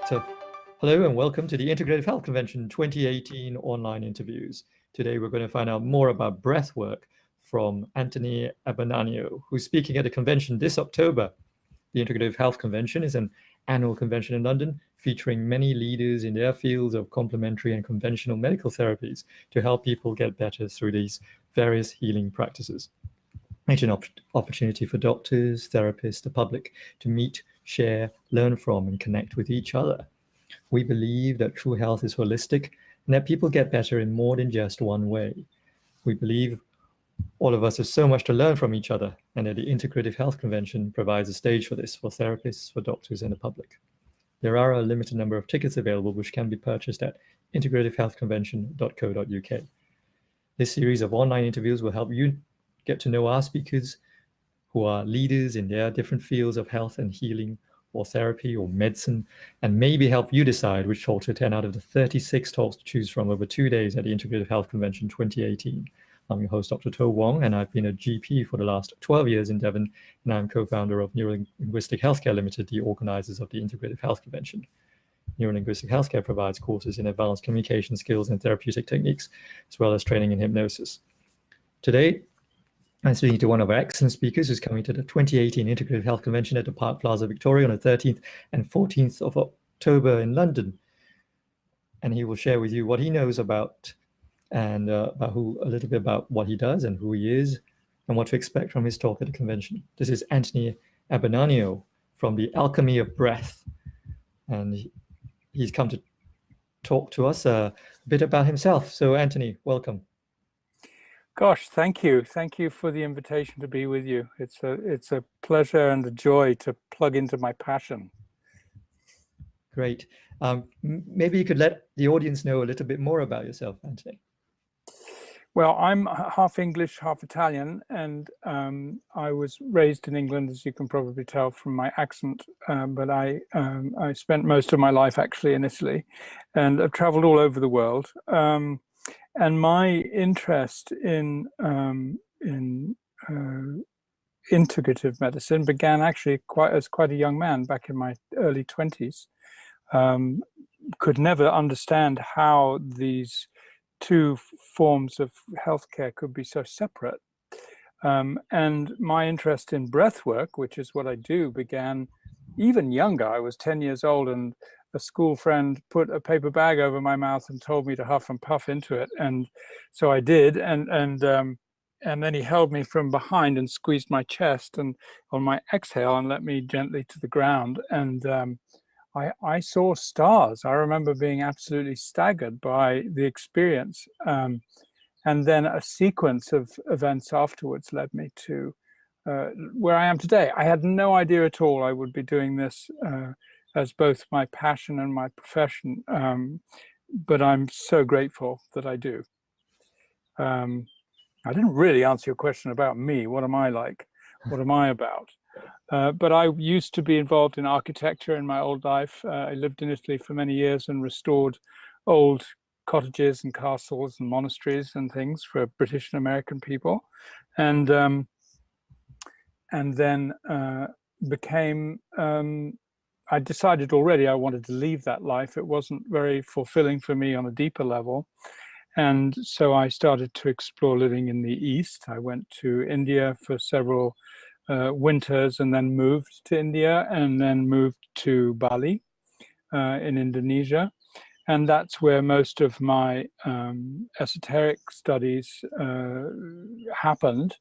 So, hello and welcome to the Integrative Health Convention 2018 online interviews. Today we're going to find out more about breathwork from Anthony Abbagnano, who's speaking at a convention this October. The Integrative Health Convention is an annual convention in London featuring many leaders in their fields of complementary and conventional medical therapies to help people get better through these various healing practices. It's an opportunity for doctors, therapists, the public to meet, share, learn from, and connect with each other. We believe that true health is holistic and that people get better in more than just one way. We believe all of us have so much to learn from each other, and that the Integrative Health Convention provides a stage for this for therapists, for doctors, and the public. There are a limited number of tickets available which can be purchased at integrativehealthconvention.co.uk. This series of online interviews will help you get to know our speakers who are leaders in their different fields of health and healing or therapy or medicine, and maybe help you decide which talk to attend out of the 36 talks to choose from over 2 days at the Integrative Health Convention 2018. I'm your host, Dr. Wong, and I've been a GP for the last 12 years in Devon, and I'm co-founder of Neurolinguistic Healthcare Limited, the organizers of the Integrative Health Convention. Neurolinguistic Healthcare provides courses in advanced communication skills and therapeutic techniques, as well as training in hypnosis. Today, I'm speaking to one of our excellent speakers who's coming to the 2018 Integrative Health Convention at the PLAZA Victoria on the 13th and 14th of October in London. And he will share with you what he knows about and a little bit about what he does and who he is and what to expect from his talk at the convention. This is Anthony Abbagnano from the Alchemy of Breath. And he's come to talk to us a bit about himself. So Anthony, welcome. Gosh, thank you. Thank you for the invitation to be with you. It's a pleasure and a joy to plug into my passion. Great. Maybe you could let the audience know a little bit more about yourself, Anthony. Well, I'm half English, half Italian, and I was raised in England, as you can probably tell from my accent, but I spent most of my life actually in Italy, and I've traveled all over the world. And my interest in integrative medicine began actually quite a young man, back in my early 20s. Could never understand how these two forms of healthcare could be so separate. And my interest in breathwork, which is what I do, began even younger. I was 10 years old, and a school friend put a paper bag over my mouth and told me to huff and puff into it, and so I did. And then he held me from behind and squeezed my chest and on my exhale and let me gently to the ground. And I saw stars. I remember being absolutely staggered by the experience. And then a sequence of events afterwards led me to where I am today. I had no idea at all I would be doing this as both my passion and my profession, but I'm so grateful that I do. I didn't really answer your question about me. What am I like? What am I about? But I used to be involved in architecture in my old life. I lived in Italy for many years and restored old cottages and castles and monasteries and things for British and American people, and then became. I decided already I wanted to leave that life. It wasn't very fulfilling for me on a deeper level. And so I started to explore living in the East. I went to India for several winters, and then moved to India, and then moved to Bali in Indonesia. And that's where most of my esoteric studies happened,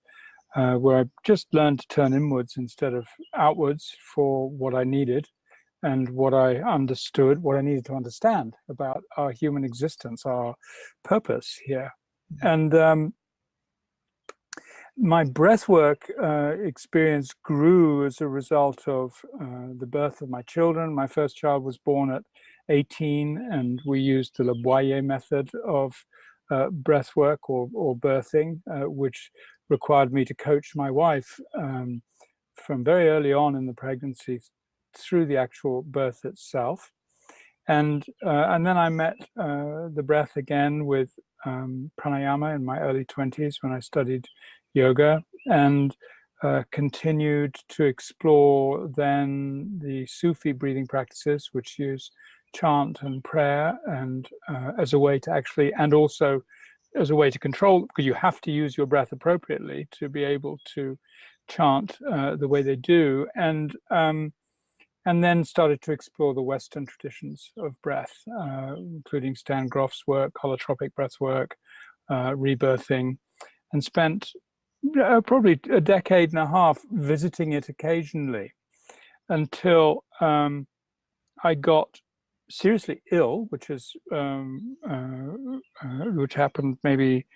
where I just learned to turn inwards instead of outwards for what I needed. And what I understood, what I needed to understand about our human existence, our purpose here. And my breathwork experience grew as a result of the birth of my children. My first child was born at 18, and we used the Le Boyer method of breathwork or birthing, which required me to coach my wife from very early on in the pregnancy through the actual birth itself. And then I met the breath again with pranayama in my early 20s when I studied yoga, and continued to explore then the Sufi breathing practices, which use chant and prayer, and as a way to actually, and also as a way to control, because you have to use your breath appropriately to be able to chant the way they do, and then started to explore the Western traditions of breath, including Stan Grof's work, holotropic breath work, rebirthing, and spent probably a decade and a half visiting it occasionally until I got seriously ill, which happened maybe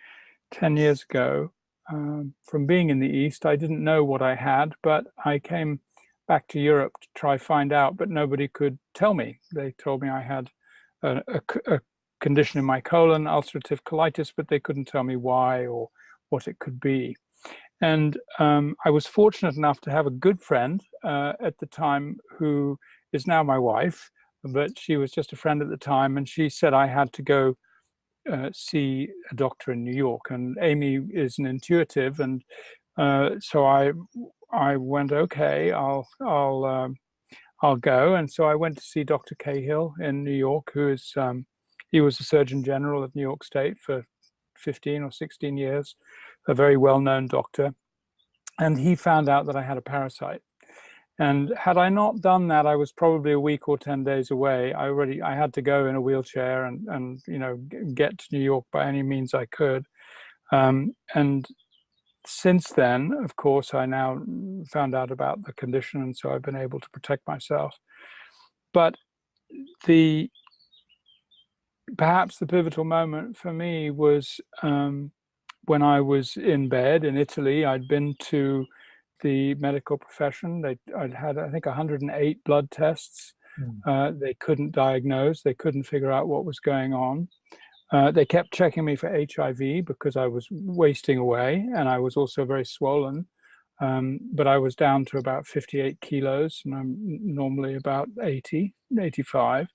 10 years ago. From being in the East, I didn't know what I had, but I came back to Europe to try find out, but nobody could tell me. They told me I had a condition in my colon, ulcerative colitis, but they couldn't tell me why or what it could be. And I was fortunate enough to have a good friend at the time who is now my wife, but she was just a friend at the time, and she said I had to go see a doctor in New York. And Amy is an intuitive, and so I went, okay, I'll go. And so I went to see Dr. Cahill in New York, who is he was the Surgeon General of New York State for 15 or 16 years, a very well-known doctor. And he found out that I had a parasite. And had I not done that, I was probably a week or 10 days away. I had to go in a wheelchair and you know, get to New York by any means I could. And since then, of course, I now found out about the condition, and so I've been able to protect myself. But perhaps the pivotal moment for me was when I was in bed in Italy. I'd been to the medical profession. I'd had, I think, 108 blood tests. They couldn't diagnose. They couldn't figure out what was going on. They kept checking me for HIV because I was wasting away, and I was also very swollen. But I was down to about 58 kilos, and I'm normally about 80, 85.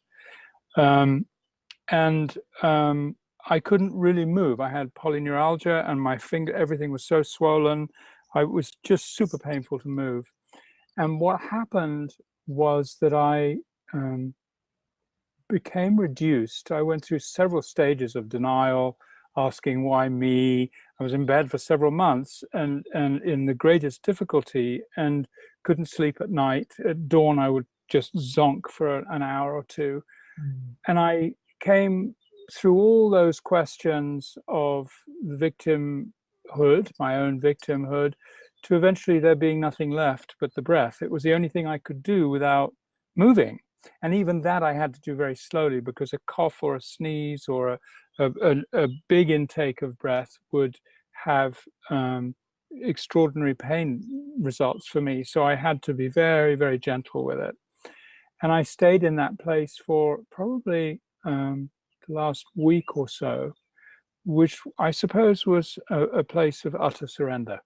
I couldn't really move. I had polyneuralgia, and my finger, everything was so swollen. It was just super painful to move. And what happened was that I became reduced. I went through several stages of denial, asking why me. I was in bed for several months and in the greatest difficulty, and couldn't sleep at night. At dawn, I would just zonk for an hour or two. And I came through all those questions of victimhood, my own victimhood, to eventually there being nothing left but the breath. It was the only thing I could do without moving. And even that I had to do very slowly, because a cough or a sneeze or a big intake of breath would have extraordinary pain results for me. So I had to be very, very gentle with it. And I stayed in that place for probably the last week or so, which I suppose was a place of utter surrender.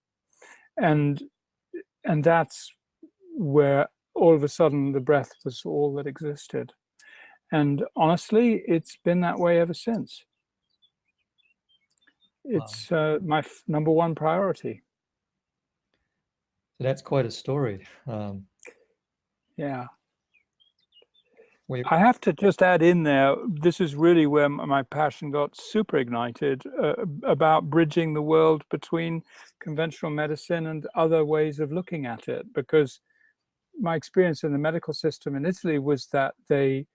And that's where all of a sudden the breath was all that existed. And honestly, it's been that way ever since. It's my number one priority. So that's quite a story. Yeah. I have to just add in there, this is really where my passion got super ignited, about bridging the world between conventional medicine and other ways of looking at it. Because my experience in the medical system in Italy was that they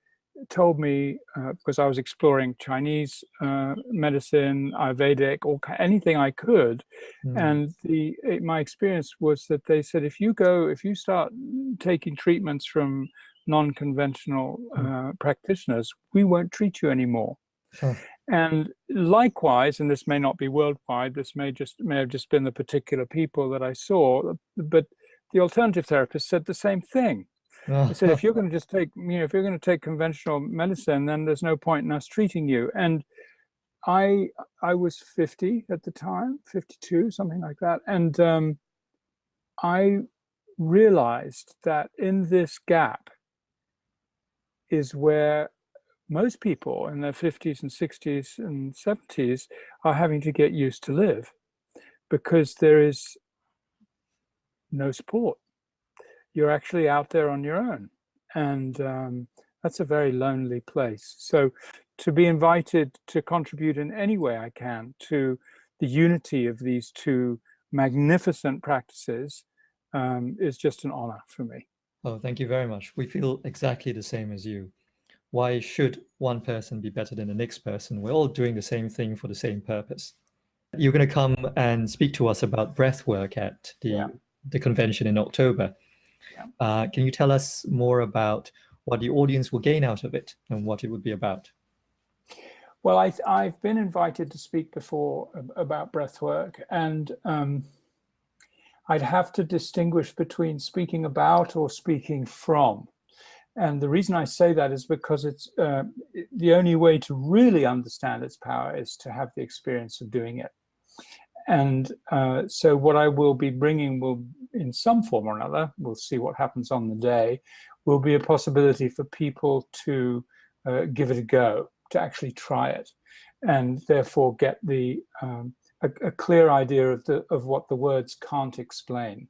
told me, because I was exploring Chinese medicine, Ayurvedic, or anything I could, and my experience was that they said, if you start taking treatments from non-conventional practitioners, we won't treat you anymore. And likewise, and this may not be worldwide, this may have just been the particular people that I saw, but the alternative therapist said the same thing. They said, if you're going to just take, if you're going to take conventional medicine, then there's no point in us treating you. And I was 50 at the time, 52, something like that, and I realized that in this gap is where most people in their 50s and 60s and 70s are having to get used to live, because there is no support. You're actually out there on your own. And that's a very lonely place. So to be invited to contribute in any way I can to the unity of these two magnificent practices is just an honor for me. Oh, thank you very much. We feel exactly the same as you. Why should one person be better than the next person? We're all doing the same thing for the same purpose. You're going to come and speak to us about breathwork at the convention in October. Yeah. Can you tell us more about what the audience will gain out of it and what it would be about? Well, I've been invited to speak before about breathwork, and I'd have to distinguish between speaking about or speaking from. And the reason I say that is because it's the only way to really understand its power is to have the experience of doing it. And so what I will be bringing will, in some form or another, we'll see what happens on the day, will be a possibility for people to give it a go, to actually try it, and therefore get the a clear idea of what the words can't explain.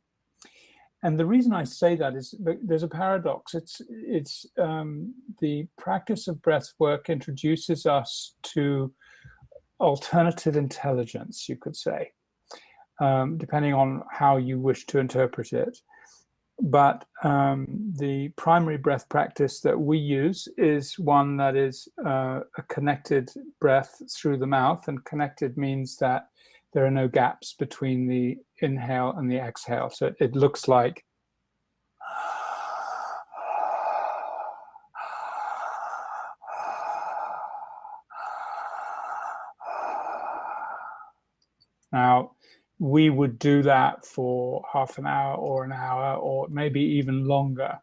And the reason I say that is there's a paradox. It's the practice of breath work introduces us to alternative intelligence, you could say, depending on how you wish to interpret it. But the primary breath practice that we use is one that is a connected breath through the mouth, and connected means that there are no gaps between the inhale and the exhale. So it looks like now, we would do that for half an hour or an hour or maybe even longer.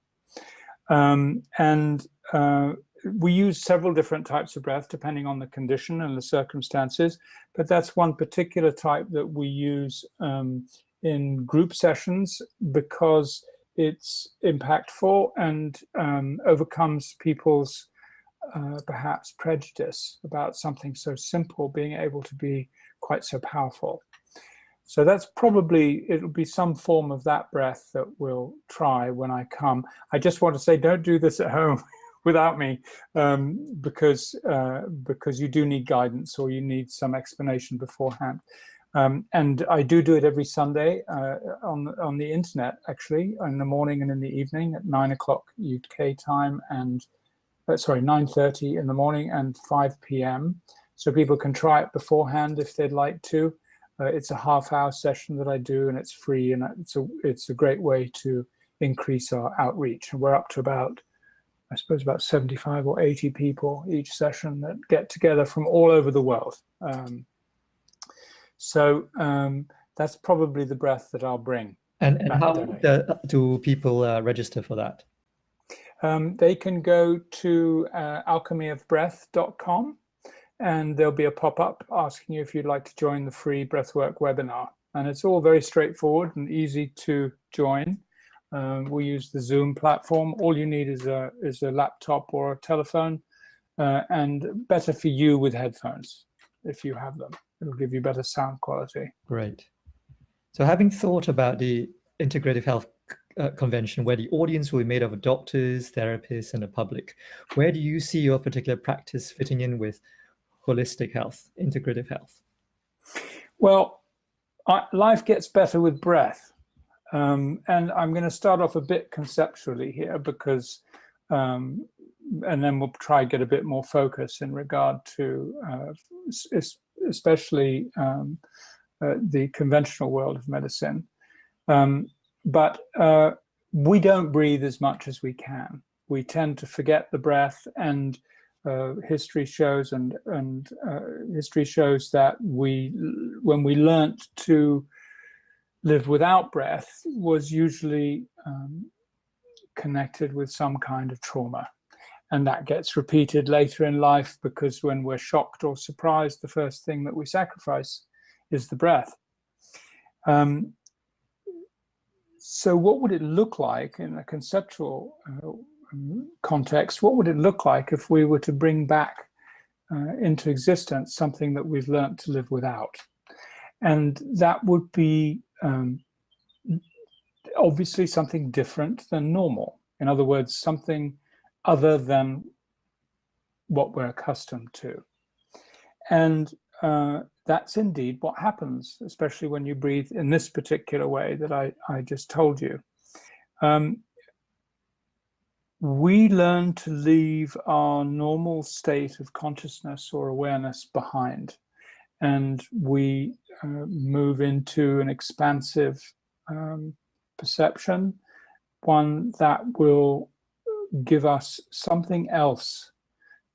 We use several different types of breath depending on the condition and the circumstances, but that's one particular type that we use in group sessions because it's impactful and overcomes people's perhaps prejudice about something so simple being able to be quite so powerful. So that's probably, it'll be some form of that breath that we'll try when I come. I just want to say, don't do this at home without me, because you do need guidance or you need some explanation beforehand. And I do it every Sunday on the internet, actually, in the morning and in the evening at 9 o'clock UK time, and 9:30 in the morning and 5 p.m. So people can try it beforehand if they'd like to. It's a half-hour session that I do, and it's free, and it's a great way to increase our outreach. And we're up to about 75 or 80 people each session that get together from all over the world. So that's probably the breath that I'll bring. And how do people register for that? They can go to alchemyofbreath.com, and there'll be a pop-up asking you if you'd like to join the free breathwork webinar. And it's all very straightforward and easy to join. We use the Zoom platform. All you need is a laptop or a telephone, and better for you with headphones if you have them. It'll give you better sound quality. Great. So having thought about the Integrative Health Convention, where the audience will be made of doctors, therapists, and the public, where do you see your particular practice fitting in with holistic health, integrative health? Well, life gets better with breath. And I'm going to start off a bit conceptually here because, and then we'll try to get a bit more focus in regard to especially the conventional world of medicine. But we don't breathe as much as we can. We tend to forget the breath, and history shows that when we learnt to live without breath was usually connected with some kind of trauma. And that gets repeated later in life because when we're shocked or surprised, the first thing that we sacrifice is the breath. So what would it look like in a conceptual context? What would it look like if we were to bring back into existence something that we've learned to live without? And that would be obviously something different than normal. In other words, something other than what we're accustomed to. And that's indeed what happens, especially when you breathe in this particular way that I just told you. We learn to leave our normal state of consciousness or awareness behind, and we move into an expansive perception, one that will give us something else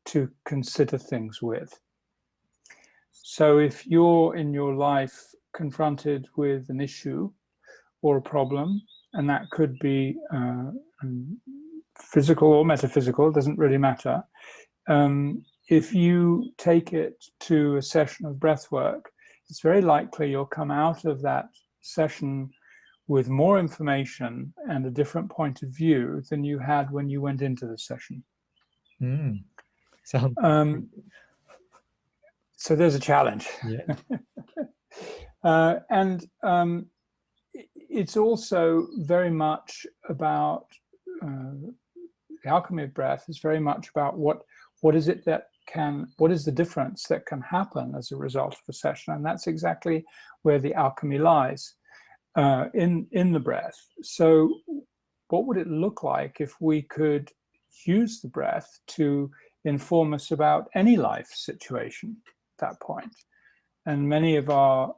to consider things with. So if you're in your life confronted with an issue or a problem, and that could be physical or metaphysical, it doesn't really matter. If you take it to a session of breath work, it's very likely you'll come out of that session with more information and a different point of view than you had when you went into the session. So there's a challenge. Yeah. And it's also very much about the alchemy of breath is very much about what is it that what is the difference that can happen as a result of a session, and that's exactly where the alchemy lies, in the breath. So what would it look like if we could use the breath to inform us about any life situation at that point? And many of our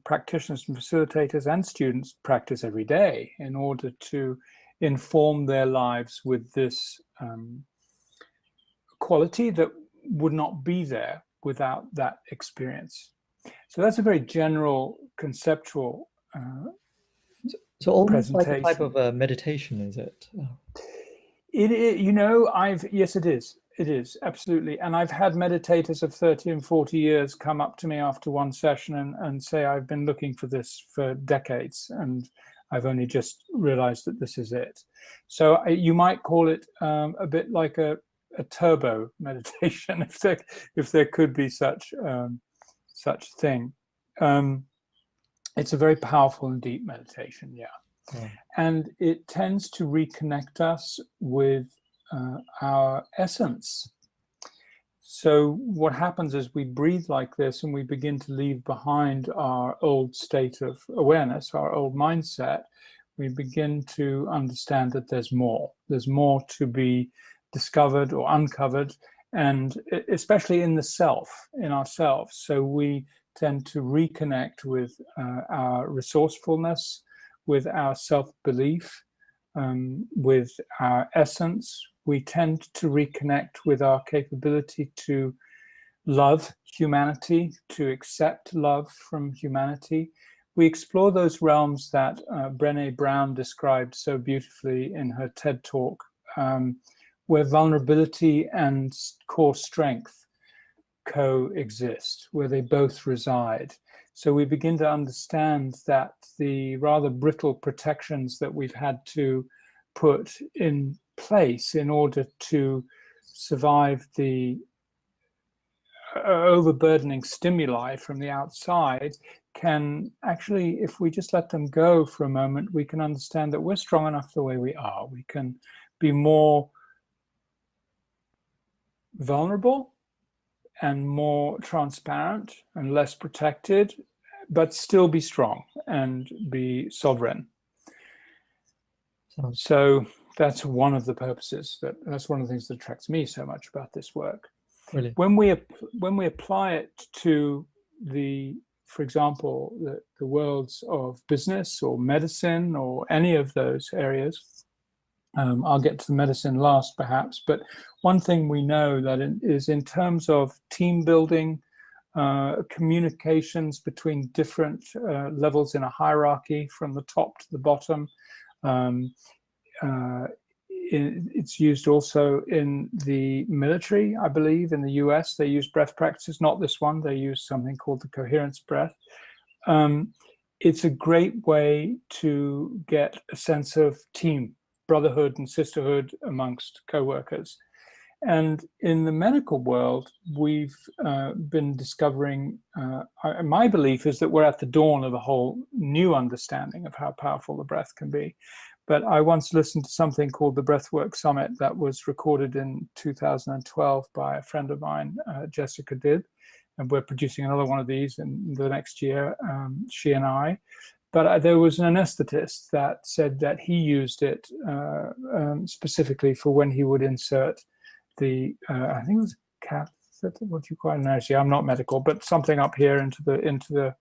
practitioners and facilitators and students practice every day in order to inform their lives with this quality that would not be there without that experience. So that's a very general conceptual so almost like a presentation. type of meditation, is it? It you know, yes, it is. It is, absolutely. And I've had meditators of 30 and 40 years come up to me after one session and say, I've been looking for this for decades, and I've only just realized that this is it. So you might call it a bit like a turbo meditation, if there could be such thing. It's a very powerful and deep meditation, yeah. Yeah. And it tends to reconnect us with our essence. So what happens is we breathe like this and we begin to leave behind our old state of awareness, our old mindset. We begin to understand that there's more to be discovered or uncovered, and especially in the self, in ourselves. So we tend to reconnect with our resourcefulness, with our self-belief, with our essence. We tend to reconnect with our capability to love humanity, to accept love from humanity. We explore those realms that Brené Brown described so beautifully in her TED Talk, where vulnerability and core strength coexist, where they both reside. So we begin to understand that the rather brittle protections that we've had to put in place in order to survive the overburdening stimuli from the outside can actually, if we just let them go for a moment, we can understand that we're strong enough the way we are. We can be more vulnerable and more transparent and less protected, but still be strong and be sovereign. So that's one of the purposes, that's one of the things that attracts me so much about this work. Really? When we apply it to for example, the worlds of business or medicine or any of those areas, I'll get to the medicine last perhaps, but one thing we know that is in terms of team building, communications between different levels in a hierarchy from the top to the bottom. It's used also in the military, I believe. In the US, they use breath practices, not this one. They use something called the coherence breath. It's a great way to get a sense of team, brotherhood and sisterhood amongst co-workers. And in the medical world, we've been discovering, my belief is that we're at the dawn of a whole new understanding of how powerful the breath can be. But I once listened to something called the Breathwork Summit that was recorded in 2012 by a friend of mine, Jessica did. And we're producing another one of these in the next year, she and I. But there was an anesthetist that said that he used it specifically for when he would insert the, I think it was catheter, what do you call it? No, see, I'm not medical, but something up here into the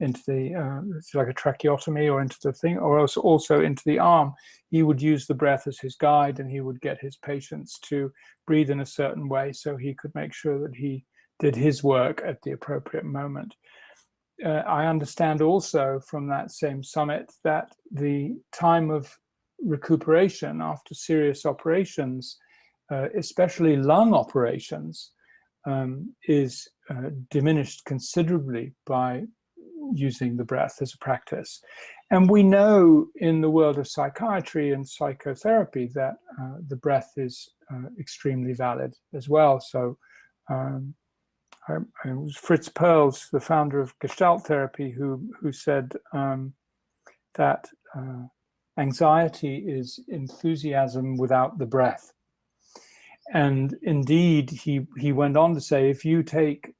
it's like a tracheotomy, or into the thing, or also into the arm. He would use the breath as his guide, and he would get his patients to breathe in a certain way so he could make sure that he did his work at the appropriate moment. I understand also from that same summit that the time of recuperation after serious operations, especially lung operations, is diminished considerably by using the breath as a practice. And we know in the world of psychiatry and psychotherapy that the breath is extremely valid as well. So it was Fritz Perls, the founder of Gestalt therapy, who said that anxiety is enthusiasm without the breath. And indeed, he went on to say, if you take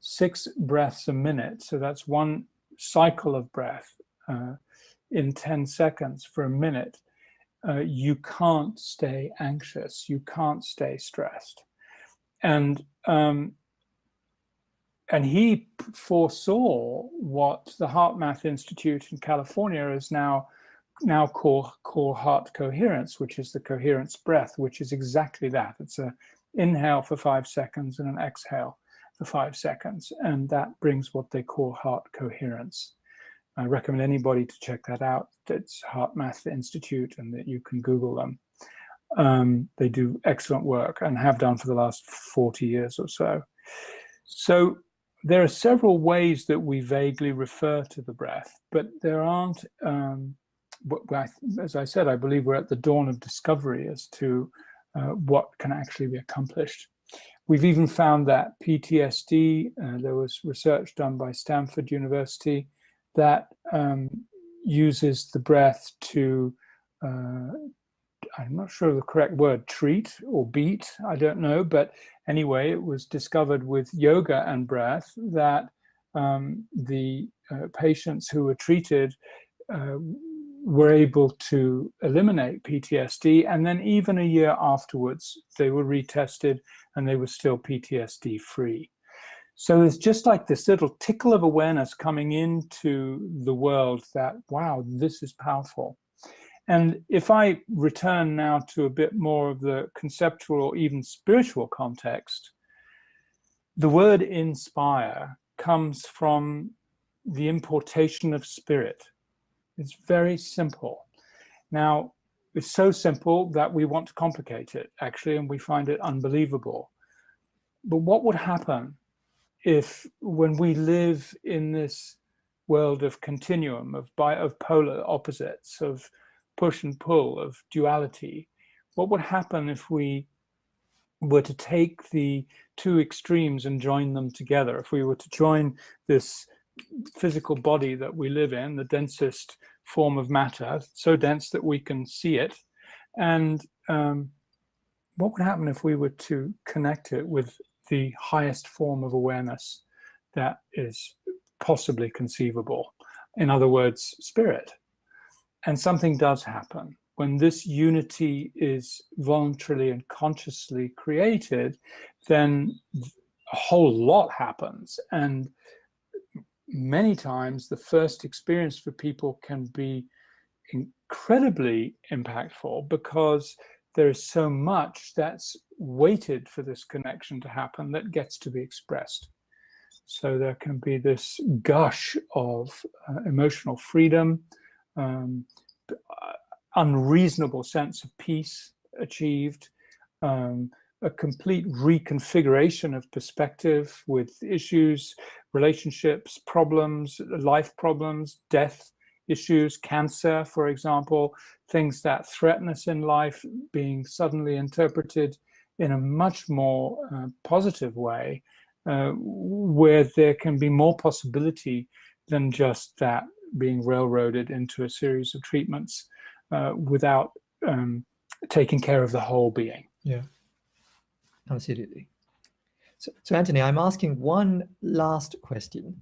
6 breaths a minute, so that's one cycle of breath in 10 seconds for a minute, you can't stay anxious, you can't stay stressed. And he foresaw what the HeartMath Institute in California is now call heart coherence, which is the coherence breath, which is exactly that. It's an inhale for 5 seconds and an exhale for 5 seconds, and that brings what they call heart coherence. I recommend anybody to check that out. It's HeartMath Institute, and that you can Google them. They do excellent work and have done for the last 40 years or so. So there are several ways that we vaguely refer to the breath, but there aren't, as I said, I believe we're at the dawn of discovery as to what can actually be accomplished. We've even found that PTSD, there was research done by Stanford University that uses the breath to, I'm not sure of the correct word, treat or beat, I don't know. But anyway, it was discovered with yoga and breath that the patients who were treated were able to eliminate PTSD. And then even a year afterwards, they were retested and they were still PTSD free. So it's just like this little tickle of awareness coming into the world that, wow, this is powerful. And if I return now to a bit more of the conceptual or even spiritual context, the word inspire comes from the importation of spirit. It's very simple. Now, it's so simple that we want to complicate it, actually, and we find it unbelievable. But what would happen if, when we live in this world of continuum, of polar opposites, of push and pull, of duality, what would happen if we were to take the two extremes and join them together? If we were to join this physical body that we live in, the densest form of matter, so dense that we can see it, and what would happen if we were to connect it with the highest form of awareness that is possibly conceivable? In other words, spirit. And something does happen. When this unity is voluntarily and consciously created, then a whole lot happens. And many times the first experience for people can be incredibly impactful, because there is so much that's waited for this connection to happen that gets to be expressed. So there can be this gush of emotional freedom, unreasonable sense of peace achieved, a complete reconfiguration of perspective with issues, relationships, problems, life problems, death issues, cancer, for example, things that threaten us in life being suddenly interpreted in a much more positive way, where there can be more possibility than just that being railroaded into a series of treatments without taking care of the whole being. Yeah, absolutely. So Anthony, I'm asking one last question.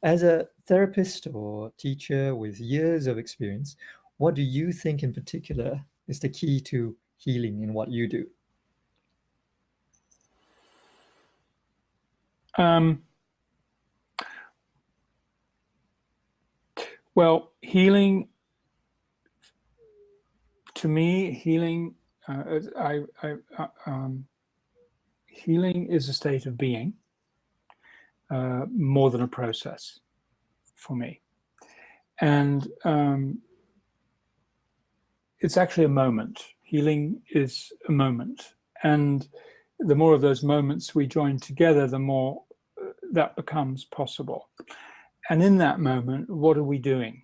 As a therapist or teacher with years of experience, what do you think in particular is the key to healing in what you do? Well, healing, to me, healing is a state of being more than a process for me. And it's actually a moment. Healing is a moment. And the more of those moments we join together, the more that becomes possible. And in that moment, what are we doing?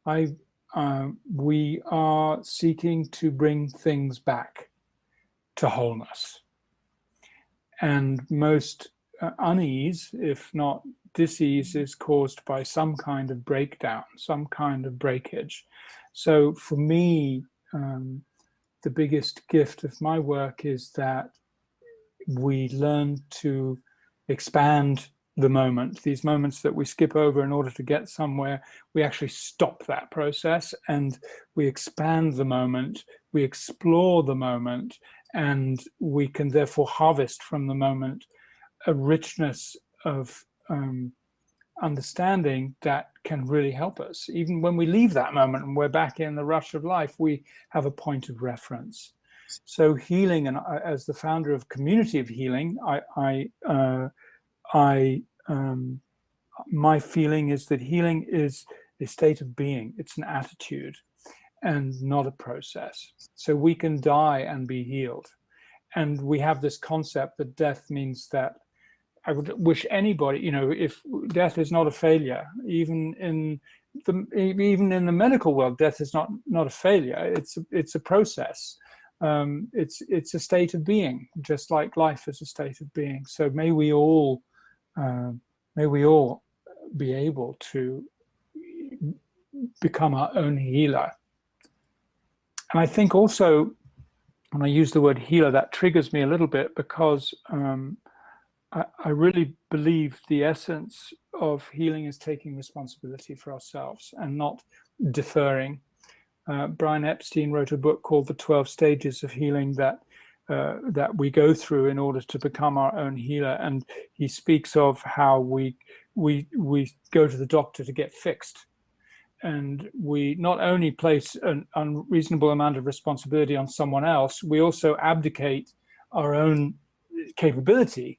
We are seeking to bring things back to wholeness. And most unease, if not dis-ease, is caused by some kind of breakdown, some kind of breakage. So for me, the biggest gift of my work is that we learn to expand the moment. These moments that we skip over in order to get somewhere, we actually stop that process and we expand the moment, we explore the moment, and we can therefore harvest from the moment a richness of understanding that can really help us. Even when we leave that moment and we're back in the rush of life, we have a point of reference. So healing, and as the founder of Community of Healing, my feeling is that healing is a state of being. It's an attitude and not a process. So we can die and be healed. And we have this concept that death means that I would wish anybody, you know, if death is not a failure, even in the medical world, death is not a failure. It's a process. It's a state of being, just like life is a state of being. So may we all be able to become our own healer. And I think also, when I use the word healer, that triggers me a little bit, because I really believe the essence of healing is taking responsibility for ourselves and not deferring. Brian Epstein wrote a book called The 12 Stages of Healing that we go through in order to become our own healer. And he speaks of how we go to the doctor to get fixed. And we not only place an unreasonable amount of responsibility on someone else, we also abdicate our own capability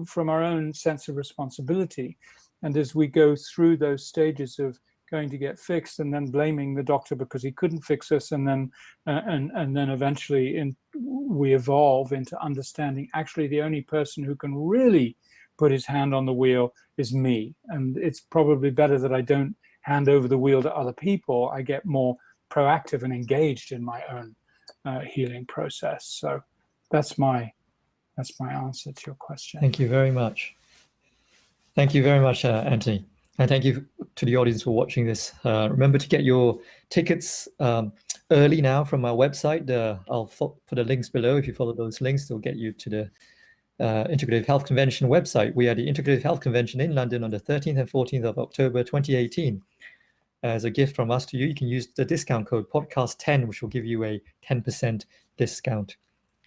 from our own sense of responsibility. And as we go through those stages of going to get fixed and then blaming the doctor because he couldn't fix us, and then eventually we evolve into understanding actually the only person who can really put his hand on the wheel is me. And it's probably better that I don't hand over the wheel to other people. I get more proactive and engaged in my own healing process. So that's my answer to your question. Thank you very much. Thank you very much, Anthony. And thank you to the audience for watching this. Remember to get your tickets early now from our website. I'll put the links below. If you follow those links, they'll get you to the Integrative Health Convention website. We are the Integrative Health Convention in London on the 13th and 14th of October 2018. As a gift from us to you, you can use the discount code podcast10, which will give you a 10% discount.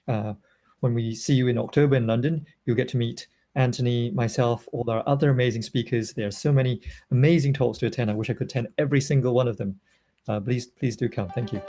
When we see you in October in London, you'll get to meet Anthony, myself, all our other amazing speakers. There are so many amazing talks to attend. I wish I could attend every single one of them. Please do come. Thank you.